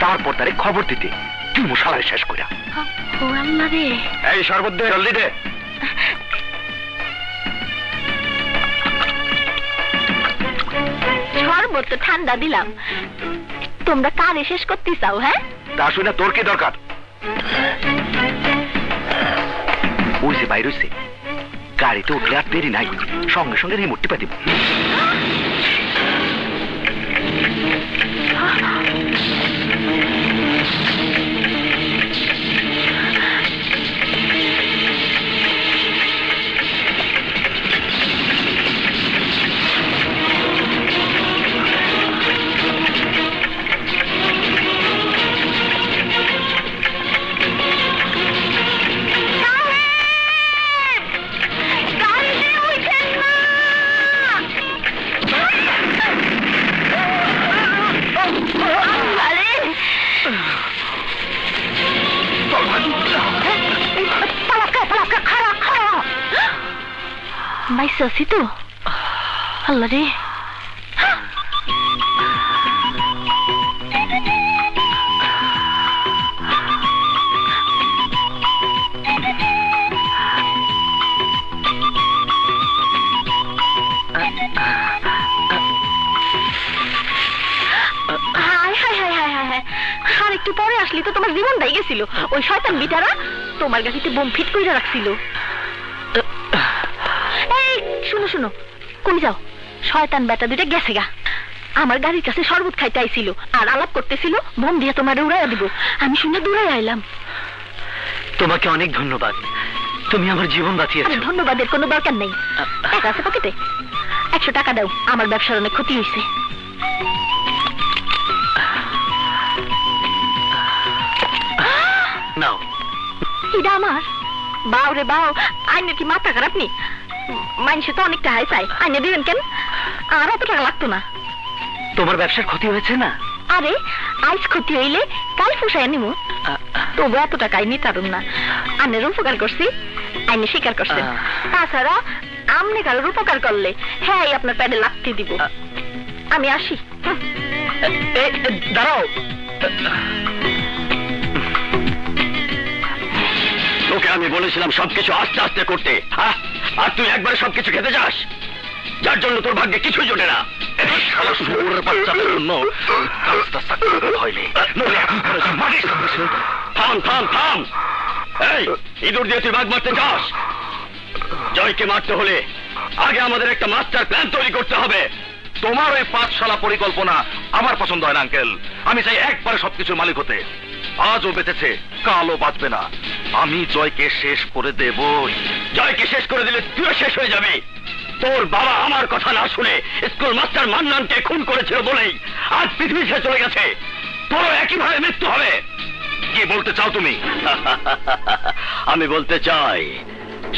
তারপর তারে খবর দিতে তুই মশালারে শেষ কইরা। ও আল্লাহ রে, এই শরবত দে, জলদি দে। শরবত তো ঠান্ডা দিলাম, তোমরা কারে শেষ করতে চাও? হ্যাঁ, তা শুনে তোর কি দরকার? ওই যে বাইর হইছে, গাড়িতে উঠলে আর দেরি নাই, সঙ্গে সঙ্গে রিমোট টিপা দিব। মাইসি তো আল্লাহ রে, আর একটু পরে আসলি তো তোমার জীবনটাই গেছিল। ওই শয়তান বিটারা তোমার গাড়িতে বোম ফিট করে রাখছিল। এই শুনো শুনো, কই যাও? শয়তান বেটা দুইটা গেছে গা, আমার গাড়ির কাছে শরবত খাইতে আইছিল আর আলাপ করতেছিল বোম দিয়ে তোমার উড়াইয়া দিব। আমি শুনে দূরে আইলাম। তোমাকে অনেক ধন্যবাদ, তুমি আমার জীবন বাঁচিয়েছো। ধন্যবাদের কোনো দরকার নেই। টাকা আছে পকেটে? 100 টাকা দাও, আমার ব্যবসার অনেক ক্ষতি হয়েছে। নাও। এটা আমার? বাউ রে বাউ, আইনের কি মাথা খারাপ নি? মানুষে তো অনেকটা হাই চাই, আইনে দিবেন কেন? আর অত টাকা লাগতো না। তোমার ব্যবসার ক্ষতি হয়েছে না? আরে আইস ক্ষতি হইলে কাল ফুসাই নিমু, তবু এত টাকাই নি তারুন না। আইনের উপকার করছি, আইনে স্বীকার করছেন। তাছাড়া আমনে কারোর উপকার করলে হ্যাঁ আপনার প্যাডে লাগতে দিব। আমি আসি। দাঁড়াও, তোকে আমি বলেছিলাম সবকিছু আস্তে আস্তে করতে, আর তুই একবারে সবকিছু খেতে যাস, যার জন্য তোর ভাগ্যে কিছুই জোটে না। থাম থাম থাম, এই ইঁদুর দিয়ে তুই বাঘ মারতে চাস? জয়কে মারতে হলে আগে আমাদের একটা মাস্টার প্ল্যান তৈরি করতে হবে। তোমার ওই পাঠশালা পরিকল্পনা আমার পছন্দ হয় না আঙ্কেল। আমি চাই একবারে সবকিছুর মালিক হতে। আজও বেঁচেছে, কালও বাঁচবে না। আমি জয়কে শেষ করে দেবই। জয়কে শেষ করে দিলে তুইও শেষ হয়ে যাবি। তোর বাবা আমার কথা না শুনে স্কুল মাস্টার মান্নানকে খুন করেছিল বলেই আজ পৃথিবী ছেড়ে চলে গেছে। তোরও একইভাবে মৃত্যু হবে। কি বলতে চাও তুমি? আমি বলতে চাই,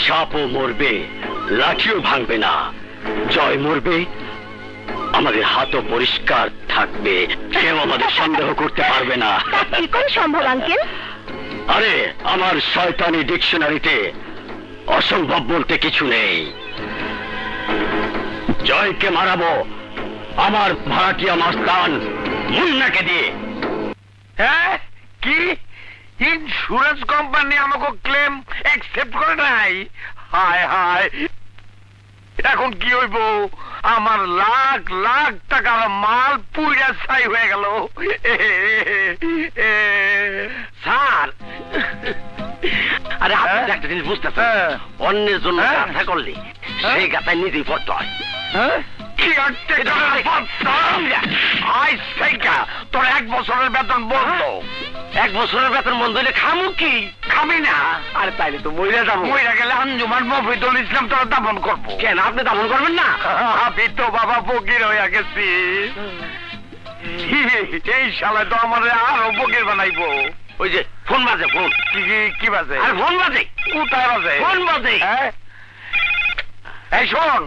সাপও মরবে, লাঠিও ভাঙবে না। জয় মরবে, আমাদের হাতও পরিষ্কার থাকবে, কেউ আমাদের সন্দেহ করতে পারবে না। কি করে সম্ভব আঙ্কেল? আরে আমার শয়তানি ডিকশনারিতে অসম্ভব বলতে কিছু নেই। জয়কে মারাবো আমার ভাড়াটিয়া মাস্তান মুন্নাকে দিয়ে। হ্যাঁ, কি ইন্স্যুরেন্স কোম্পানি আমাকে ক্লেম অ্যাকসেপ্ট করে নাই? হায় হায়, এখন কি হইব? আমার লাখ লাখ টাকার মাল পুইরা ছাই হয়ে গেল। স্যার, আরে আপনি একটা জিনিস বুঝতেছেন, অন্যের জন্য গাথা করলে সেই গাথায় নিজেই পড়তে হয়। তোর 1 বছরের বেতন বন্ধ। 1 বছরের বেতন বন্ধ হইলে খামু কি? খাবি না? আরে তাইলে তো মইরা যাবো। মইরা গেলে আঞ্জুমান মফিদুল ইসলাম তোরা দাফন করবো। কেন আপনি দাফন করবেন না? আমি তো বাবা ফকির হইয়া গেছি। এই শালায় তো আমার আরো ফকির বানাইবো। ওই যে ফোন বাজে, ফোন। কি বাজে? আর ফোন বাজে। কোথায় বাজে? ফোন বাজে। এই শোন,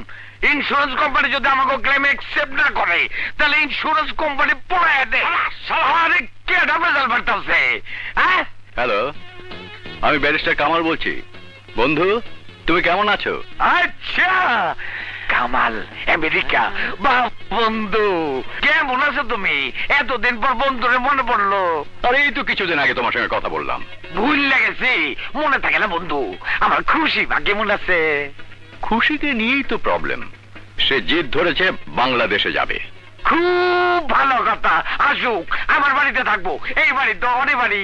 ইন্স্যুরেন্স কোম্পানি যদি আমাকে ক্লেম অ্যাকসেপ্ট না করে তাহলে ইন্স্যুরেন্স কোম্পানি পড়ায় দে। আরে কে ডাবল বাড়তাছে? হ্যাঁ, হ্যালো, আমি ব্যারিস্টার কামাল বলছি। বন্ধু, তুমি কেমন আছো? আচ্ছা, কামাল আমেরিকা। বাহ, বন্ধু কেমন আছো তুমি? এতদিন পর বন্ধুরে মনে পড়লো। আর এই তো কিছুদিন আগে তোমার সঙ্গে কথা বললাম। ভুল লেগেছে, মনে থাকে না বন্ধু? আমার খুশি বা কেমন আছে? খুশিকে নিয়েই তো প্রবলেম। সে জিদ ধরেছে বাংলাদেশে যাবে। খুব ভালো কথা, আসুক, আমার বাড়িতে থাকবো। এই বাড়ি তো অনেক বাড়ি।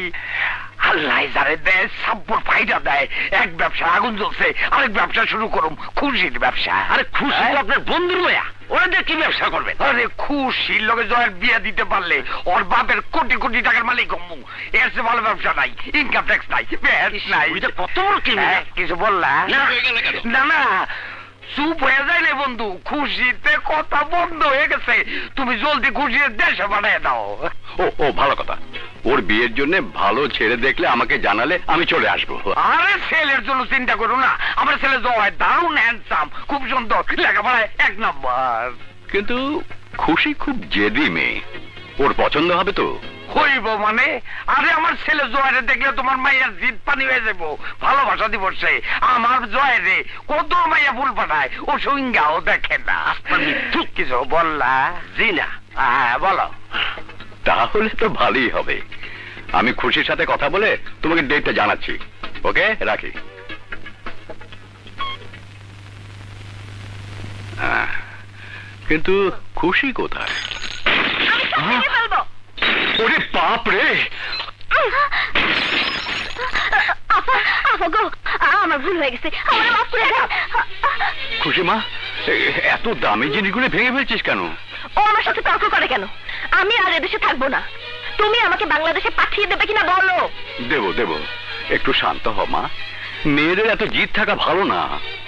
আল্লাহ যারে দেয় সাব্বর ফাইদা দেয়। এক ব্যবসা আগুন জ্বলছে, আরেক ব্যবসা শুরু করুম, খুশির ব্যবসা। আরে খুশি তো আপনার বন্ধুর মায়া, ওরা দিয়ে কি ব্যবসা করবেন? আরে খুশির লোকে জয়ের বিয়ে দিতে পারলে ওর বাপের কোটি কোটি টাকার মালিক হমু। এর চেয়ে ভালো ব্যবসা নাই, ইনকাম ট্যাক্স নাই, ব্যাস নাই। ওইটা কত বড় ক্রিমিনাল। কিছু বললা? না। না না, চুপ হয়ে যাইলে বন্ধু, খুশিতে কথা বন্ধ হয়ে গেছে। তুমি জলদি খুশির দেশে পাঠিয়ে দাও। ও ভালো কথা। ওর বিয়ের জন্য ভালো ছেলে দেখলে আমাকে জানালে আমি চলে আসবো। আরে ছেলের জন্য চিন্তা করো না, আমার ছেলে জয় দারুণ হ্যান্ডসাম, খুব সুন্দর, লেখাপড়ায় 1 নম্বর। কিন্তু খুশি খুব জেদি মেয়ে, ওর পছন্দ হবে তো? হইব মানে? আরে আমার ছেলে জয়ের দেখলে তোমার মাইয়ার জিদ পানি হয়ে যাবো। ভালোবাসা দিবসে আমার জয়ের কত মাইয়া ভুল পাঠায়, ও সঙ্গাও দেখে না। কিছু বললা? জি না। হ্যাঁ বলো। তাহলে তো ভালোই হবে। আমি খুশির সাথে কথা বলে তোমাকে ডেটটা জানাচ্ছি। ওকে, রাখি। কিন্তু খুশি কোথায়? ওরে বাপ রে! আমার ভুল হয়ে গেছে, আমার মাফ করে দাও। খুশি মা, এত দামি জিনিসগুলো ভেঙে ফেলছিস কেন? ও আমার সাথে তর্ক করে কেন? আমি আর এদেশে থাকবো না। তুমি আমাকে বাংলাদেশে পাঠিয়ে দেবে কিনা বলো। দেবো। একটু শান্ত হ মা। মেয়েদের এত জিদ থাকা ভালো না।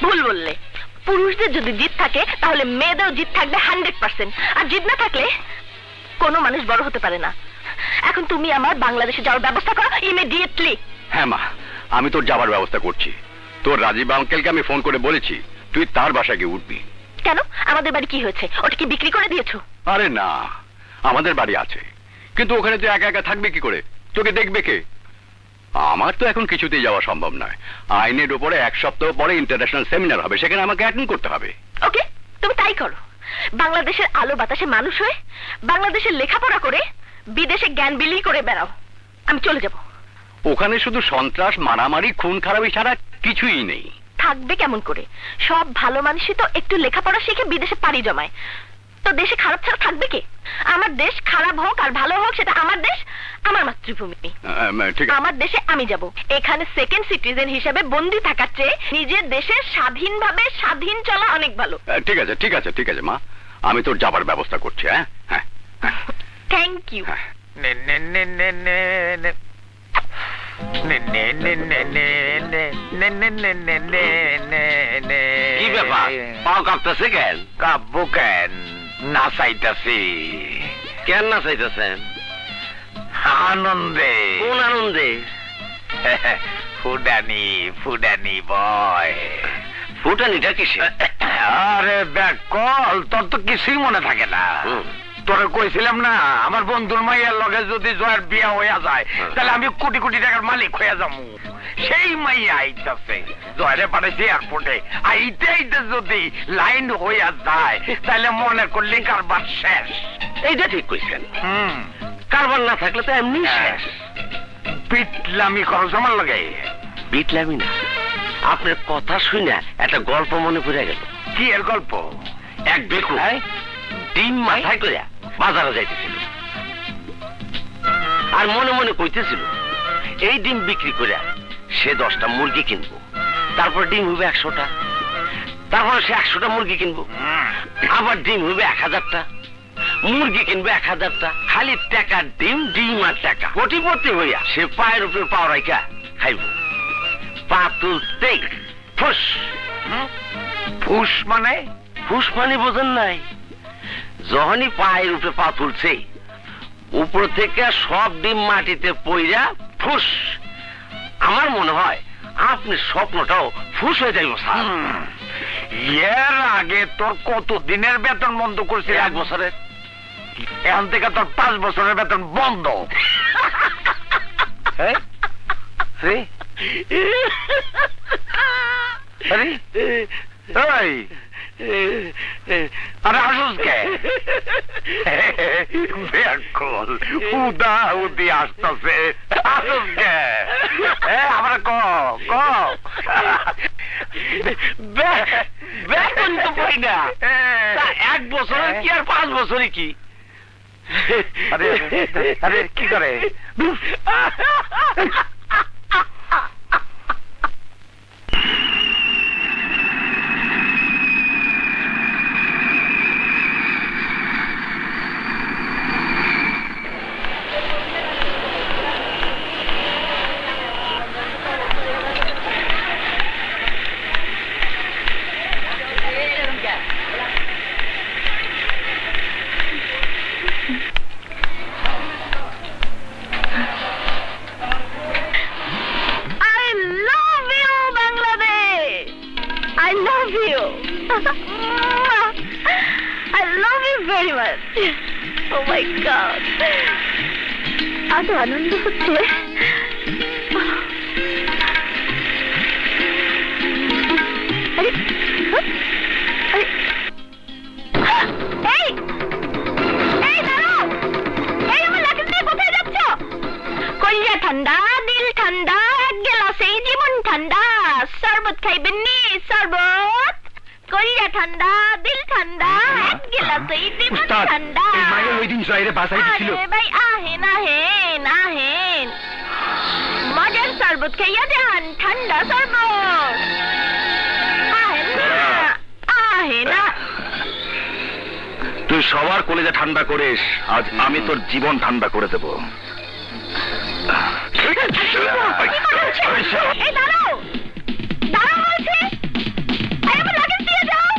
ভুল বললে। পুরুষদের যদি জিদ থাকে তাহলে মেয়েদেরও জিদ থাকবে 100%। আর জিদ না থাকলে কোনো মানুষ বড় হতে পারে না। এখন তুমি আমার বাংলাদেশে যাওয়ার ব্যবস্থা করো ইমিডিয়েটলি। হ্যাঁ মা, আমি তোর যাবার ব্যবস্থা করছি। তোর রাজীব আঙ্কেলকে আমি ফোন করে বলেছি তুই তার বাসায় গিয়ে উঠবি। কেন? আমাদের বাড়ি কি হয়েছে? ওটা কি বিক্রি করে দিয়েছো? আরে না, আমাদের বাড়ি আছে, কিন্তু ওখানে তুই একা একা থাকবে কি করে? তোকে দেখবে কে? আমার তো এখন কিছুতেই যাওয়া সম্ভব নয়। আইনের উপরে 1 সপ্তাহ পরে ইন্টারন্যাশনাল সেমিনার হবে, সেখানে আমাকে অ্যাটেন্ড করতে হবে। ওকে, তুমি তাই করো। বাংলাদেশের আলো বাতাসে মানুষ হয়ে, বাংলাদেশের লেখাপড়া করে, বিদেশে জ্ঞান বিলি করে বেড়াও। আমি চলে যাব। ওখানে শুধু সন্ত্রাস, মারামারি, খুন খারাপি ছাড়া কিছুই নেই। থাকবে কেমন করে? সব ভালো মানুষই তো একটু লেখাপড়া শিখে বিদেশে পাড়ি জমায়। তো দেশে খারাপ ছাড়া থাকবে কে? আমার দেশ খারাপ হোক আর ভালো হোক, সেটা আমার দেশ, আমার মাতৃভূমি। ঠিক আছে। আমার দেশে আমি যাব। এখানে সেকেন্ড সিটিজেন হিসেবে বন্দী থাকার চেয়ে নিজের দেশে স্বাধীনভাবে স্বাধীন চলা অনেক ভালো। ঠিক আছে মা, আমি তোর যাবার ব্যবস্থা করছি। হ্যাঁ। Thank you. কি ব্যাপার, পাও কাঁপতেছে কেন? কাব্য কেন? নাচাইতাছি। কেন না চাইতেছেন? আনন্দে। কোন আনন্দে? ফুডানি বয়। ফুটানিটা কিসে? আরে ব্যাকল, তোর তো কিছুই মনে থাকে না। তোরে কইছিলাম না, আমার বন্ধুর মাইয়ার লগে যদি জয়ের বিয়া হইয়া যায় তাহলে আমি কোটি কোটি টাকার মালিক হইয়া যাবো। সেই মাইয়া আইতাছে, জয়রে পাঠাইছে এয়ারপোর্টে। আইতে যদি লাইন হইয়া যায় তাহলে মনে করলি কারবার শেষ। এইটা ঠিক কইছেন। কারবার না থাকলে তো এমনি শেষ। পিটলামি খরচ আমার লগে। বিটলামি না, আপনার কথা শুনে একটা গল্প মনে পড়ে গেল। কি এর গল্প? এক বেকু ডিম মাথায় করে বাজারে যাইতেছিল, আর মনে মনে কইতেছিল এই ডিম বিক্রি করে সে 10টা মুরগি কিনবো, তারপর ডিম হবে 100টা, তারপরে সে 100টা মুরগি কিনবো, আবার ডিম হবে 1000টা, মুরগি কিনবে 1000টা। খালি টাকা, ডিম আর টাকা। কোটিপতি হইয়া সে পায়ের উপরে পাও রাইখা খাইব। পা তুলতেই ফুস। ফুস মানে? ফুস মানে বোঝেন নাই? যখনই পায়ের উপরে পা তুলছে, উপর থেকে সব ডিম মাটিতে পইরা ফুস। আমার মনে হয় আপনার স্বপ্নটাও ফুস হয়ে যাইব স্যার। এর আগে তোর কত দিনের বেতন বন্ধ করছে? 1 বছরের। এখন থেকে তোর 5 বছরের বেতন বন্ধ। আরে আসুস কে বেকল উদা উদি আসতেছে আসুস কে আমরা ক বেতন তো পাই না 1 বছর কি আর 5 বছরই কি আরে আরে কি করে I love you very much. Oh my God. এত আনন্দ হচ্ছে। আরে এই দাঁড়াও, এই আমার লাঠি নিয়ে কোথায় যাচ্ছ? কলিজা ঠান্ডা, দিল ঠান্ডা, এক গ্লাসেই জীবন ঠান্ডা। শরবত খাইবেন নি? শরবত। কলিজা ঠান্ডা, দিল ঠান্ডা, এক গ্লাসেই জীবন ঠান্ডা। এই মায়ের ওই দিন জয়ের বাসায় ছিল। আরে ভাই আহেন আহেন আহেন, মজার শরবত খাইয়া যান, ঠান্ডা শরবত। আহেন না, আহেন না। তুই সবার কলেজে ঠান্ডা করিস, আজ আমি তোর জীবন ঠান্ডা করে দেব। এই দাঁড়াও, দাঁড়াও বলছি। আমার লাগেজ দিয়ে যাও।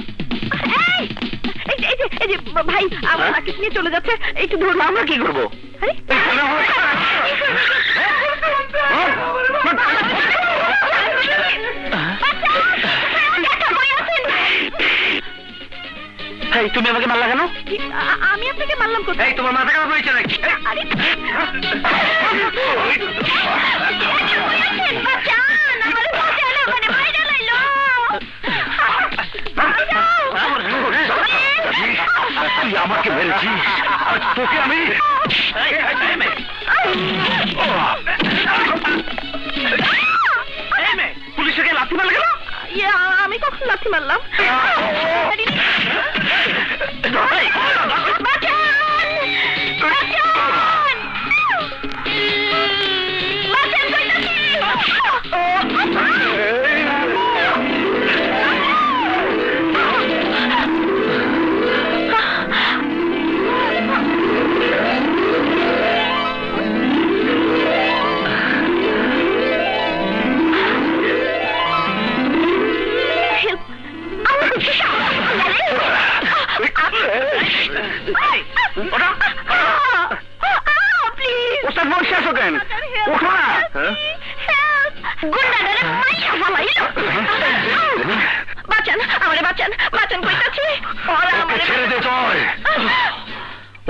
এই যে ভাই, আমার লাগেজ নিয়ে চলে যাচ্ছে, একটু ধরুন। আমরা কি করবো? তুমি আমাকে মারলা কেন? আমি আপনাকে মারলাম কোথায়? তোমার মাথা খারাপ হয়েছে নাকি? তুই আমাকে মেরেছিস, তোকে আমি পুলিশকে লাথি মারলে কেন? আমি কখন লাথি মারলাম?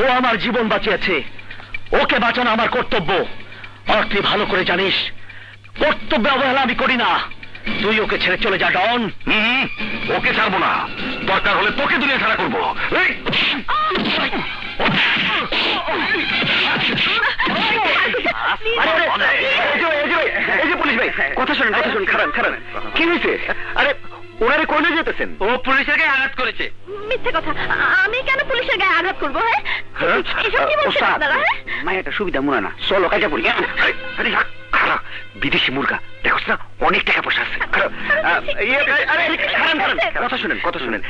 ও আমার জীবন বাঁচিয়েছে, ওকে বাঁচানো আমার কর্তব্য। আর তুই ভালো করে জানিস, কর্তব্যে অবহেলা আমি করি না। তুই ওকে ছেড়ে চলে যা ডন। ওকে ছাড়বো না, দরকার হলে তোকে দুনিয়া ছাড়া করবো। পুলিশ ভাই, কথা শোনেন, কথা শুনুন। খারাপ খারাপ কি হয়েছে? আরে ওনারে কোনে যেতেছেন? ও পুলিশের গায়ে আঘাত করেছে। মিথ্যে কথা, আমি কেন পুলিশের গায়ে আঘাত করবো? হ্যাঁ, এসব কি বলছেন আপনারা? মায়েরটা সুবিধা মনে না, চলো কাজে পড়ি। বিদেশি মুরগা দেখো না, অনেক টাকা পয়সা আছে। কথা শুনেন, কথা শুনেন।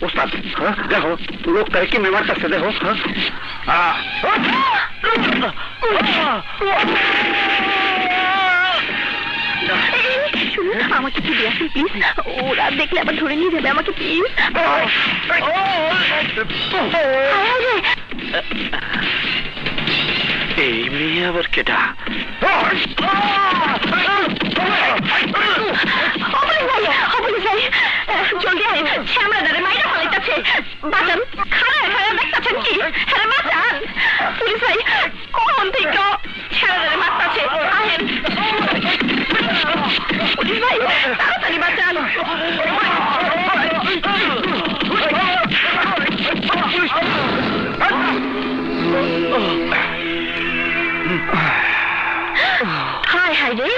ওস্তাদ দেখো লোকটা কি মেমার কাছে দেখো। শুনুন, আমাকে কি দিয়ে আসুন প্লিজ, ওরা দেখলে আবার ধরে নিয়ে যাবে আমাকে প্লিজ। এই মেয়ে আবার কেটা? জলদি আয়, শ্যামরাদারে মাইরা ফলাইতাছে, বাঁচান, খাড়ায় খাড়ায় দেখতাছেন কি? হ্যাঁ বাঁচান পুলিশ ভাই, কোন থেকে শ্যামরাদারে মারতাছে, আহেন পুলিশ ভাই, তাড়াতাড়ি বাঁচান। হায় হায় রে,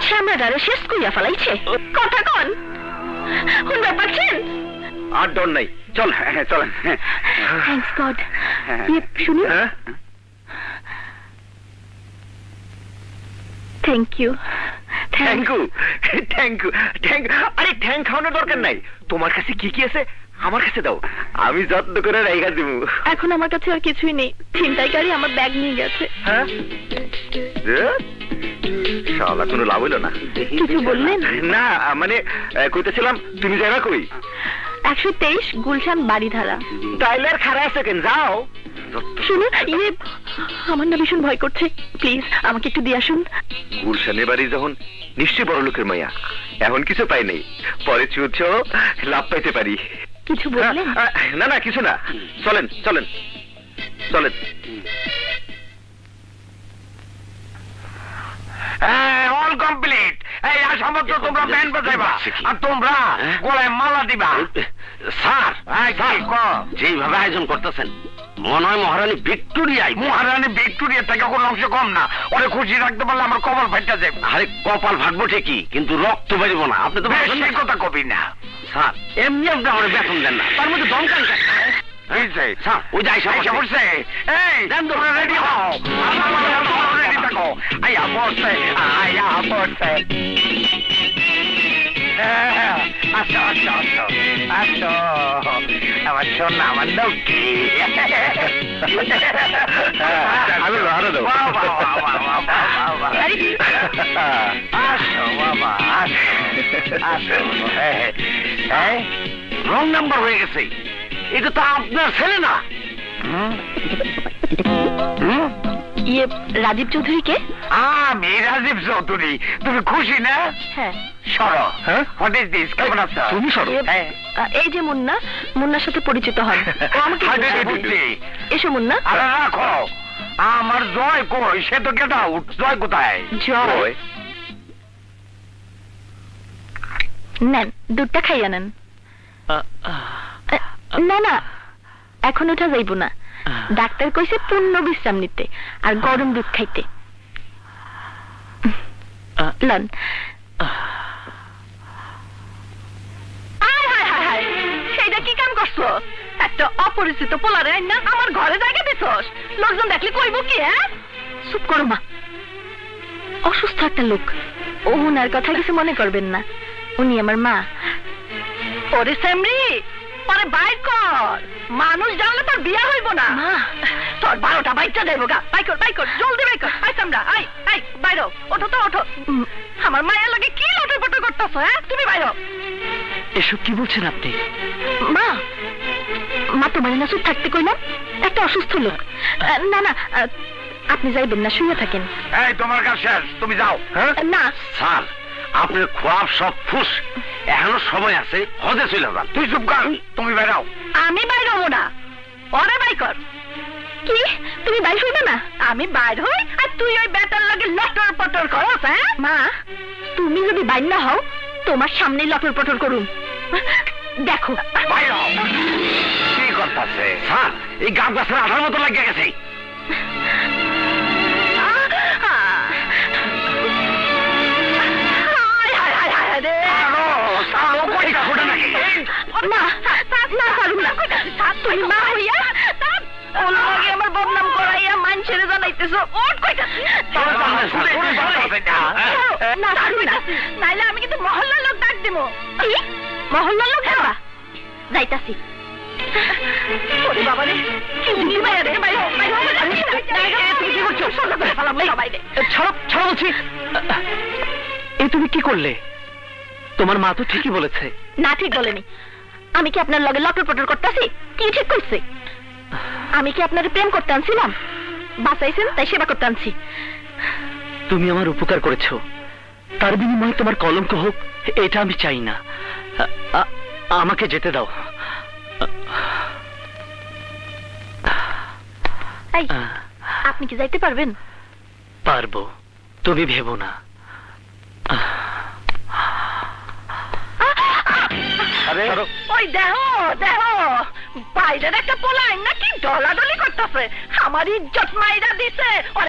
শ্যামরাদারে শেষ কইয়া ফেলাইছে, কথা কন শুনতে পাচ্ছেন? আর ডর নাই, চল। হ্যাঁ চলেন। Thanks God. শুনি, thank you. Thank you, thank you, thank you. আরে থ্যাংক খাওয়ানোর দরকার নাই, তোমার কাছে কি কি আছে আমার কাছে দাও, আমি যত্ন করে রাইখা দিব। এখন আমার কাছে আর কিছুই নেই, ছিনতাইকারী আমার ব্যাগ নিয়ে গেছে। হ্যাঁ শালা, কোনো লাভ হইল না। কিছু বললেন? না মানে কইতেছিলাম তুমি যাবা কই? 123 গুলশান বাড়িধারা। তাইলে আর খারাপ আছে কেন, যাও। শুনুন, আমার না ভীষণ ভয় করছে, প্লিজ আমাকে একটু দিয়ে আসুন। গুলশানের বাড়ি যখন নিশ্চয়ই বড় লোকের মাইয়া, এখন কিছু পাই নাই, পরে চুচ লাভ পাইতে পারি। কিছু বললেন? না না কিছু না, চলেন চলেন চলেন। All complete. এই আসামত তোমরা ব্যান্ড বাজাইবা আর তোমরা গলায় মালা দিবা। স্যার, যেইভাবে আয়োজন করতেছেন মনে হয় মহারানী ভিক্টোরিয়ায়। মহারানী ভিক্টোরিয়া থেকে কোনো অংশ কম না, ওরে খুশি রাখতে পারলে আমার কপাল ফাইটা যাবে। আরে কপাল ভাগবো ঠিকই, কিন্তু রক্ত বেরোবো না। আপনি তো সেই কথা কবি না স্যার, এমনি আপনি আমার বেতন দেন না, তার মধ্যে দমকান স্যার। ওই যে আইসা পড়ছে, এই তোমরা রেডি হও, রেডি থাকো। আইয়া পড়ছে, আইয়া পড়ছে। আসো আসো আসো আসো আমার সোনা, আমার লক্ষ্মী। আরো দেবো। আসো বাবা, আসো। রং নাম্বার হয়ে গেছে, এটা তো আপনার ছেলে না। রাজীব চৌধুরী কে? আমি রাজীব চৌধুরী। তুমি খুশি না? হ্যাঁ। সরো। What is this? কেমন আছো? তুমি সরো। এই যে মুন্না, মুন্নার সাথে পরিচিত হন। ও আমাকে এসো মুন্না। আরে রাখো, আমার জয় কই? সে তো গেট আউট। জয় কোথায়? জয় নেন, দুধটা খাইয়া নেন। না না, এখন ওঠা যাইব না, ডাক্তার কইছে পূর্ণ বিশ্রাম নিতে আর গরম দুধ খাইতে। লন। সেইটা কি কাম করছো? একটা অপরিচিত পোলারে না আমার ঘরে জায়গা দিছস, লোকজন দেখলে কইব কি? হ্যাঁ চুপ করো মা, অসুস্থ একটা লোক, ও উনার কথা কিছু মনে করবেন না, উনি আমার মা। ওরে স্যামরি, পরে বাইর কর, মানুষ জানলে তোর বিয়া হইব না। তোর 12টা বাচ্চা দেবো গা, বাইকর জলদি বাইকর। আই সামরা, আই আই বাইরো, ওঠো তো ওঠো। আমার মায়ের লাগে কি লটর পটর করতেছো? হ্যাঁ তুমি বাইরো। এসব কি বলছেন আপনি? মা, মা তোমার না চুপ থাকতে কইলাম, একটা অসুস্থ লোক। না না, আপনি যাইবেন না, শুয়ে থাকেন। এই তোমার কাজ শেষ, তুমি যাও। না স্যার, আপনার খোয়াব সব ফুস, এখনো সময় আছে, হজে চলে যান। তুই চুপ কর, তুমি বেরাও। আমি বাইর হবো না, ওরে বাইকর। কি তুমি বাইর হইবে না? আমি বাইর হই আর তুই ওই বেটার লাগে লটর পটর করস? হ্যাঁ মা, তুমি যদি বাইর না হও তোমার সামনে লটর পটর করুন, দেখো। বাইর হও। কি করতেছে? স্যার, এই গাছ গাছের আঠার মতো লাগিয়ে গেছে। তুমি মা হইয়া আমার বদনাম করাইয়া মানুষের জানাইতেছো, নাইলে আমি কিন্তু মহল্লার লোক ডাক দিব। মহল্লার লোক যাইতাছি। ওরে বাবা রে, কি দিলি বাইরে রে, বাইরে তুমি কি করছো? ছাড়ো ছাড়ো বলছি। এ তুমি কি করলে? তোমার মা তো ঠিকই বলেছে। না, ঠিক বলেনি। আমি কি আপনার লগে লটর পটর করতেছি? কি ঠিক করছে? আমি কি আপনার প্রেম করতে আনছিলাম? বাঁচাইছেন তাই সেবা করতে আনছি। তুমি আমার উপকার করেছো, তার বিনিময়ে তোমার কলঙ্ক হোক এটা আমি চাই না। আমাকে যেতে দাও। এই, আপনি কি যাইতে পারবেন? পারবো, তুমি ভেবো না। ওই দেখো দেখো, বাইরের একটা পোলাইন নাকি ডলাডলি করতেছে, আমার ইজ্জত মাইরা দিছে। ওর